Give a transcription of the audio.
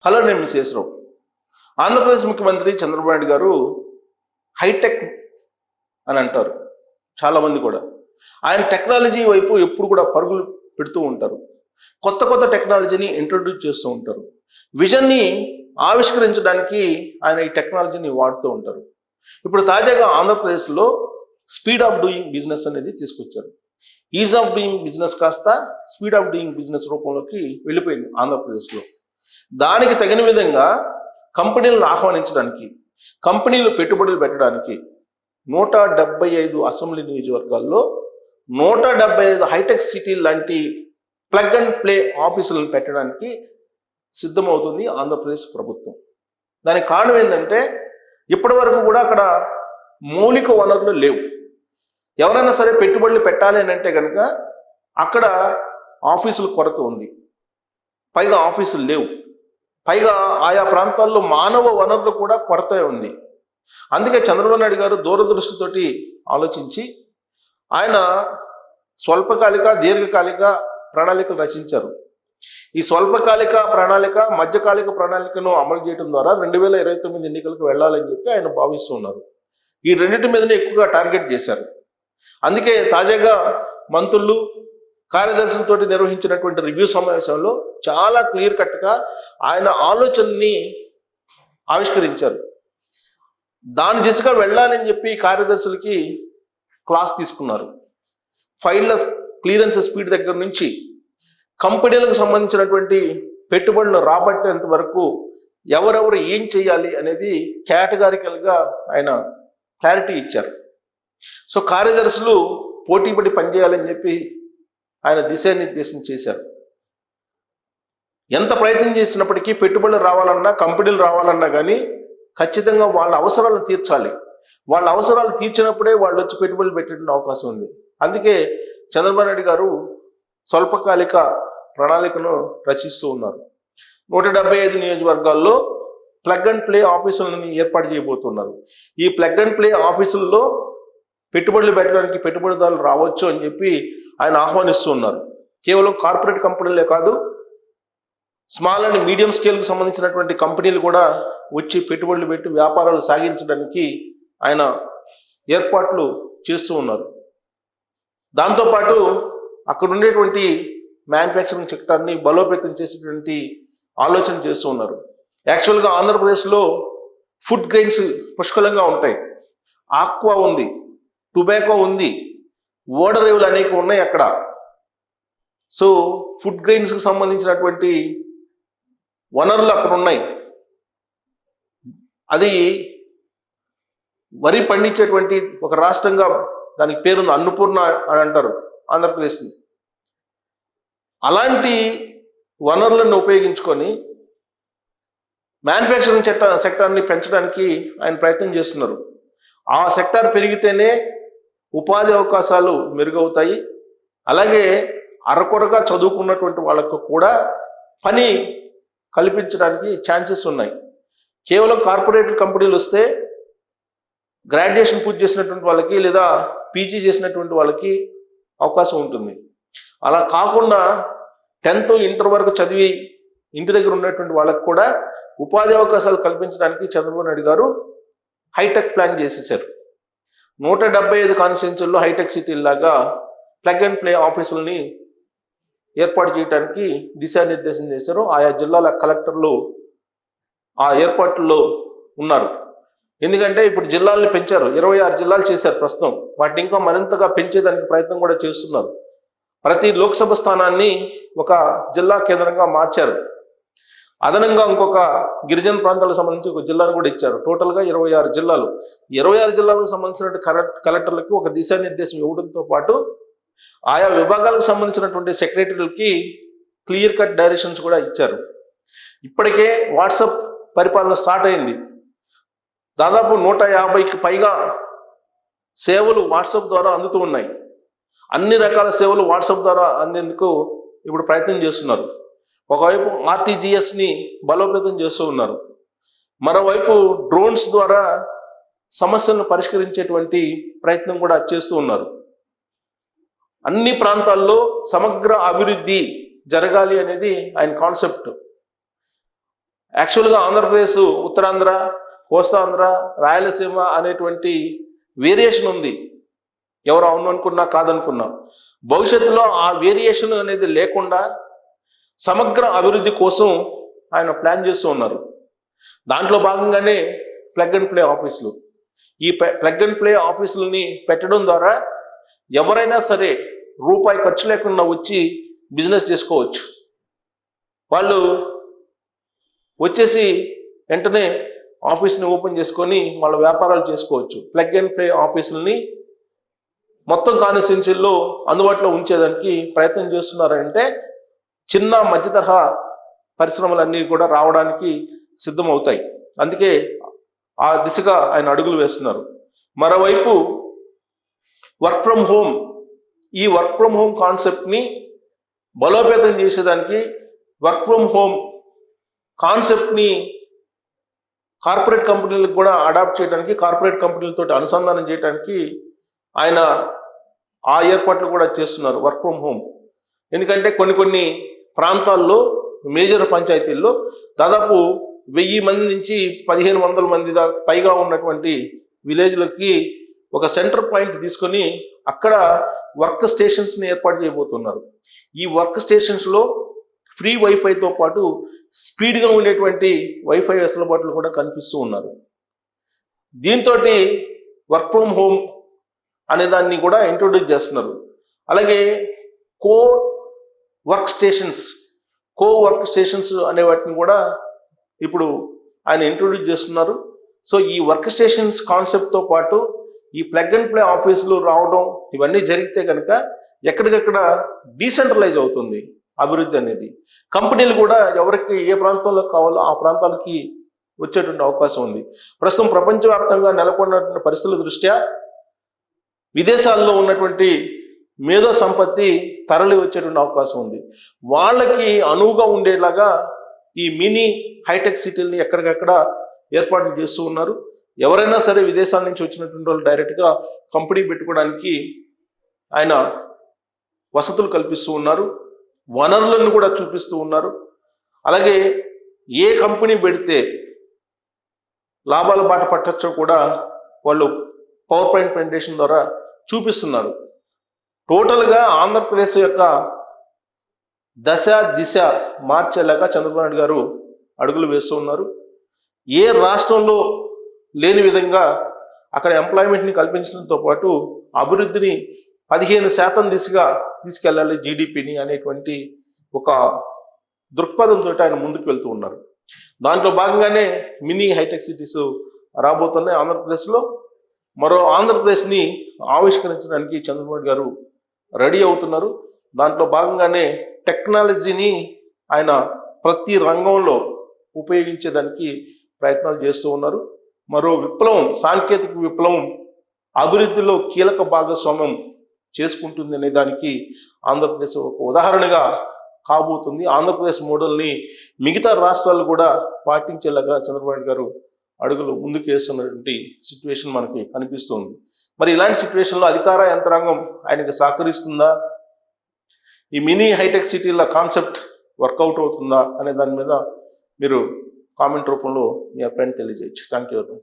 Hello, నేను miss Sesha Rao. Andhra Pradesh ముఖ్యమంత్రి చంద్రబాబు నాయుడు గారు హైటెక్ అని అంటారు చాలామంది కూడా. ఆయన టెక్నాలజీ వైపు ఎప్పుడు కూడా పరుగులు పెడుతూ ఉంటారు. కొత్త కొత్త టెక్నాలజీని ఇంట్రొడ్యూస్ చేస్తూ ఉంటారు. విజన్ని ఆవిష్కరించడానికి ఆయన ఈ టెక్నాలజీని వాడుతూ ఉంటారు. ఇప్పుడు తాజాగా ఆంధ్రప్రదేశ్లో స్పీడ్ ఆఫ్ డూయింగ్ బిజినెస్ అనేది తీసుకొచ్చారు. ఈజ్ ఆఫ్ డూయింగ్ బిజినెస్ కాస్త స్పీడ్ ఆఫ్ డూయింగ్ బిజినెస్ రూపంలోకి వెళ్ళిపోయింది ఆంధ్రప్రదేశ్లో. దానికి తగిన విధంగా కంపెనీలను ఆహ్వానించడానికి, కంపెనీలు పెట్టుబడులు పెట్టడానికి 175 అసెంబ్లీ నియోజకవర్గాల్లో 175 హైటెక్ సిటీ లాంటి ప్లగ్ అండ్ ప్లే ఆఫీసులను పెట్టడానికి సిద్ధమవుతుంది ఆంధ్రప్రదేశ్ ప్రభుత్వం. దానికి కారణం ఏంటంటే ఇప్పటి వరకు కూడా అక్కడ మౌలిక వనరులు లేవు. ఎవరైనా సరే పెట్టుబడులు పెట్టాలి అని అంటే కనుక అక్కడ ఆఫీసుల కొరత ఉంది, పైగా ఆఫీసులు లేవు, పైగా ఆయా ప్రాంతాల్లో మానవ వనరులు కూడా కొరత ఉంది. అందుకే చంద్రబాబు నాయుడు గారు దూరదృష్టితోటి ఆలోచించి ఆయన స్వల్పకాలిక, దీర్ఘకాలిక ప్రణాళికలు రచించారు. ఈ స్వల్పకాలిక ప్రణాళిక, మధ్యకాలిక ప్రణాళికను అమలు చేయడం ద్వారా 2029 ఎన్నికలకు వెళ్ళాలని చెప్పి ఆయన భావిస్తూ ఉన్నారు. ఈ రెండింటి మీదనే ఎక్కువగా టార్గెట్ చేశారు. అందుకే తాజాగా మంత్రులు, కార్యదర్శులతో నిర్వహించినటువంటి రివ్యూ సమావేశంలో చాలా క్లియర్ కట్గా ఆయన ఆలోచనని ఆవిష్కరించారు. దాని దిశగా వెళ్ళాలని చెప్పి కార్యదర్శులకి క్లాస్ తీసుకున్నారు. ఫైళ్ళ క్లియరెన్స్ స్పీడ్ దగ్గర నుంచి కంపెనీలకు సంబంధించినటువంటి పెట్టుబడులను రాబట్టేంత వరకు ఎవరెవరు ఏం చేయాలి అనేది కేటగారికల్గా ఆయన క్లారిటీ ఇచ్చారు. సో కార్యదర్శులు పోటీపడి పనిచేయాలని చెప్పి ఆయన దిశానిర్దేశం చేశారు. ఎంత ప్రయత్నం చేసినప్పటికీ పెట్టుబడులు రావాలన్నా, కంపెనీలు రావాలన్నా కానీ ఖచ్చితంగా వాళ్ళ అవసరాలు తీర్చాలి. వాళ్ళ అవసరాలు తీర్చినప్పుడే వాళ్ళు వచ్చి పెట్టుబడులు పెట్టేటువంటి అవకాశం ఉంది. అందుకే చంద్రబాబు నాయుడు గారు స్వల్పకాలిక ప్రణాళికను రచిస్తూ ఉన్నారు. 175 నియోజకవర్గాల్లో ప్లగ్ అండ్ ప్లే ఆఫీసులను ఏర్పాటు చేయబోతున్నారు. ఈ ప్లగ్ అండ్ ప్లే ఆఫీసుల్లో పెట్టుబడులు పెట్టడానికి పెట్టుబడిదారులు రావచ్చు అని చెప్పి ఆయన ఆహ్వానిస్తూ ఉన్నారు. కేవలం కార్పొరేట్ కంపెనీలే కాదు, స్మాల్ అండ్ మీడియం స్కేల్కి సంబంధించినటువంటి కంపెనీలు కూడా వచ్చి పెట్టుబడులు పెట్టి వ్యాపారాలు సాగించడానికి ఆయన ఏర్పాట్లు చేస్తూ ఉన్నారు. దాంతోపాటు అక్కడ ఉండేటువంటి మ్యానుఫ్యాక్చరింగ్ సెక్టార్ని బలోపేతం చేసేటువంటి ఆలోచన చేస్తూ ఉన్నారు. యాక్చువల్గా ఆంధ్రప్రదేశ్లో ఫుడ్ గ్రెయిన్స్ పుష్కలంగా ఉంటాయి. ఆక్వా ఉంది, టొబాకో ఉంది, ఓడరేవులు అనేక ఉన్నాయి అక్కడ. సో ఫుడ్ గ్రెయిన్స్కి సంబంధించినటువంటి వనరులు అక్కడ ఉన్నాయి. అది వరి పండించేటువంటి ఒక రాష్ట్రంగా దానికి పేరుంది, అన్నపూర్ణ అని అంటారు ఆంధ్రప్రదేశ్ని. అలాంటి వనరులను ఉపయోగించుకొని మ్యానుఫ్యాక్చరింగ్ సెక్టార్ని పెంచడానికి ఆయన ప్రయత్నం చేస్తున్నారు. ఆ సెక్టార్ పెరిగితేనే ఉపాధి అవకాశాలు మెరుగవుతాయి. అలాగే అరకొరగా చదువుకున్నటువంటి వాళ్ళకు కూడా పని కల్పించడానికి ఛాన్సెస్ ఉన్నాయి. కేవలం కార్పొరేట్ కంపెనీలు వస్తే గ్రాడ్యుయేషన్ పూర్తి చేసినటువంటి వాళ్ళకి లేదా పీజీ చేసినటువంటి వాళ్ళకి అవకాశం ఉంటుంది. అలా కాకుండా 10th, ఇంటర్ వరకు చదివి ఇంటి దగ్గర ఉన్నటువంటి వాళ్ళకి కూడా ఉపాధి అవకాశాలు కల్పించడానికి చంద్రబాబు నాయుడు గారు హైటెక్ ప్లాన్ చేసేసారు. 175 కాన్స్టిట్యున్సీల్లో హైటెక్ సిటీలాగా ప్లగ్ అండ్ ప్లే ఆఫీసులని ఏర్పాటు చేయడానికి దిశానిర్దేశం చేశారు. ఆయా జిల్లాల కలెక్టర్లు ఆ ఏర్పాట్లలో ఉన్నారు. ఎందుకంటే ఇప్పుడు జిల్లాలను పెంచారు, 26 జిల్లాలు చేశారు ప్రస్తుతం. వాటిని ఇంకా మరింతగా పెంచేదానికి ప్రయత్నం కూడా చేస్తున్నారు. ప్రతి లోక్సభ స్థానాన్ని ఒక జిల్లా కేంద్రంగా మార్చారు. అదనంగా ఇంకొక గిరిజన ప్రాంతాలకు సంబంధించి ఒక జిల్లాను కూడా ఇచ్చారు. టోటల్గా 26 జిల్లాలు. 26 జిల్లాలకు సంబంధించినటువంటి కలెక్టర్లకి ఒక దిశానిర్దేశం ఇవ్వడంతో పాటు ఆయా విభాగాలకు సంబంధించినటువంటి సెక్రటరీలకి క్లియర్ కట్ డైరెక్షన్స్ కూడా ఇచ్చారు. ఇప్పటికే వాట్సాప్ పరిపాలన స్టార్ట్ అయింది. దాదాపు 150కి పైగా సేవలు వాట్సాప్ ద్వారా అందుతూ ఉన్నాయి. అన్ని రకాల సేవలు వాట్సాప్ ద్వారా అందేందుకు ఇప్పుడు ప్రయత్నం చేస్తున్నారు. ఒకవైపు ఆర్టీజీఎస్ని బలోపేతం చేస్తూ ఉన్నారు, మరోవైపు డ్రోన్స్ ద్వారా సమస్యలను పరిష్కరించేటువంటి ప్రయత్నం కూడా చేస్తూ ఉన్నారు. అన్ని ప్రాంతాల్లో సమగ్ర అభివృద్ధి జరగాలి అనేది ఆయన కాన్సెప్ట్. యాక్చువల్గా ఆంధ్రప్రదేశ్, ఉత్తరాంధ్ర, కోస్తాంధ్ర, రాయలసీమ అనేటువంటి వేరియేషన్ ఉంది. ఎవరు అవును అనుకున్నా కాదనుకున్నా, భవిష్యత్తులో ఆ వేరియేషన్ అనేది లేకుండా సమగ్ర అభివృద్ధి కోసం ఆయన ప్లాన్ చేస్తూ ఉన్నారు. దాంట్లో భాగంగానే ప్లగ్ అండ్ ప్లే ఆఫీసులు. ఈ ప్లగ్ అండ్ ప్లే ఆఫీసులని పెట్టడం ద్వారా ఎవరైనా సరే రూపాయి ఖర్చు లేకుండా వచ్చి బిజినెస్ చేసుకోవచ్చు. వాళ్ళు వచ్చేసి వెంటనే ఆఫీస్ని ఓపెన్ చేసుకొని వాళ్ళ వ్యాపారాలు చేసుకోవచ్చు. ప్లగ్ అండ్ ప్లే ఆఫీసులని మొత్తం కాన్స్టిట్యున్సీల్లో అందుబాటులో ఉంచేదానికి ప్రయత్నం చేస్తున్నారంటే చిన్న మధ్య తరహా పరిశ్రమలన్నీ కూడా రావడానికి సిద్ధమవుతాయి. అందుకే ఆ దిశగా ఆయన అడుగులు వేస్తున్నారు. మరోవైపు వర్క్ ఫ్రమ్ హోమ్, ఈ వర్క్ ఫ్రమ్ హోమ్ కాన్సెప్ట్ని బలోపేతం చేసేదానికి, వర్క్ ఫ్రమ్ హోమ్ కాన్సెప్ట్ని కార్పొరేట్ కంపెనీలకు కూడా అడాప్ట్ చేయడానికి, కార్పొరేట్ కంపెనీలతో అనుసంధానం చేయడానికి ఆయన ఆ ఏర్పాట్లు కూడా చేస్తున్నారు వర్క్ ఫ్రమ్ హోమ్. ఎందుకంటే కొన్ని ప్రాంతాల్లో, మేజర్ పంచాయతీల్లో దాదాపు 1000 మంది నుంచి 1500 మంది పైగా ఉన్నటువంటి విలేజ్లకి ఒక సెంటర్ పాయింట్ తీసుకొని అక్కడ వర్క్ స్టేషన్స్ని ఏర్పాటు చేయబోతున్నారు. ఈ వర్క్ స్టేషన్స్లో ఫ్రీ వైఫైతో పాటు స్పీడ్గా ఉండేటువంటి వైఫై వెసులుబాట్లు కూడా కనిపిస్తూ ఉన్నారు. దీంతో వర్క్ ఫ్రమ్ హోమ్ అనే దాన్ని కూడా ఇంట్రొడ్యూస్ చేస్తున్నారు. అలాగే కో వర్క్ స్టేషన్స్ అనే వాటిని కూడా ఇప్పుడు ఆయన ఇంట్రొడ్యూస్ చేస్తున్నారు. సో ఈ వర్క్ స్టేషన్స్ కాన్సెప్ట్తో పాటు ఈ ప్లగ్ అండ్ ప్లే ఆఫీసులు రావడం ఇవన్నీ జరిగితే కనుక ఎక్కడికక్కడ డీసెంట్రలైజ్ అవుతుంది అభివృద్ధి అనేది. కంపెనీలు కూడా ఎవరికి ఏ ప్రాంతంలో కావాలో ఆ ప్రాంతాలకి వచ్చేటువంటి అవకాశం ఉంది. ప్రస్తుతం ప్రపంచవ్యాప్తంగా నెలకొన్నటువంటి పరిస్థితుల దృష్ట్యా విదేశాల్లో ఉన్నటువంటి మేధో సంపత్తి తరలి వచ్చేటువంటి అవకాశం ఉంది. వాళ్ళకి అనువుగా ఉండేలాగా ఈ మినీ హైటెక్ సిటీలని ఎక్కడికక్కడ ఏర్పాట్లు చేస్తూ ఉన్నారు. ఎవరైనా సరే విదేశాల నుంచి వచ్చినటువంటి వాళ్ళు డైరెక్ట్గా కంపెనీ పెట్టుకోవడానికి ఆయన వసతులు కల్పిస్తూ ఉన్నారు, వనరులను కూడా చూపిస్తూ ఉన్నారు. అలాగే ఏ కంపెనీ పెడితే లాభాల బాట పట్టచ్చో కూడా వాళ్ళు పవర్ పాయింట్ ప్రెజెంటేషన్ ద్వారా చూపిస్తున్నారు. టోటల్గా ఆంధ్రప్రదేశ్ యొక్క దశ దిశ మార్చేలాగా చంద్రబాబు నాయుడు గారు అడుగులు వేస్తూ ఉన్నారు. ఏ రాష్ట్రంలో లేని విధంగా అక్కడ ఎంప్లాయ్మెంట్ని కల్పించడంతో పాటు అభివృద్ధిని 15% దిశగా తీసుకెళ్ళాలి జీడిపిని అనేటువంటి ఒక దృక్పథంతో ఆయన ముందుకు వెళ్తూ ఉన్నారు. దాంట్లో భాగంగానే మినీ హైటెక్ సిటీస్ రాబోతున్నాయి ఆంధ్రప్రదేశ్లో. మరో ఆంధ్రప్రదేశ్ని ఆవిష్కరించడానికి చంద్రబాబు గారు రెడీ అవుతున్నారు. దాంట్లో భాగంగానే టెక్నాలజీని ఆయన ప్రతి రంగంలో ఉపయోగించేదానికి ప్రయత్నాలు చేస్తూ ఉన్నారు. మరో విప్లవం, సాంకేతిక విప్లవం అభివృద్ధిలో కీలక భాగస్వామ్యం చేసుకుంటుంది అనే దానికి ఆంధ్రప్రదేశ్ ఒక ఉదాహరణగా కాబోతుంది. ఆంధ్రప్రదేశ్ మోడల్ని మిగతా రాష్ట్రాలు కూడా పాటించేలాగా చంద్రబాబు గారు అడుగులు ముందుకు వేస్తున్నటువంటి సిచ్యువేషన్ మనకి కనిపిస్తుంది. మరి ఇలాంటి సిచ్యువేషన్లో అధికార యంత్రాంగం ఆయనకి సహకరిస్తుందా, ఈ మినీ హైటెక్ సిటీల కాన్సెప్ట్ వర్కౌట్ అవుతుందా అనే దాని మీద మీరు కామెంట్ రూపంలో మీ అభిప్రాయం తెలియజేయచ్చు. Thank you.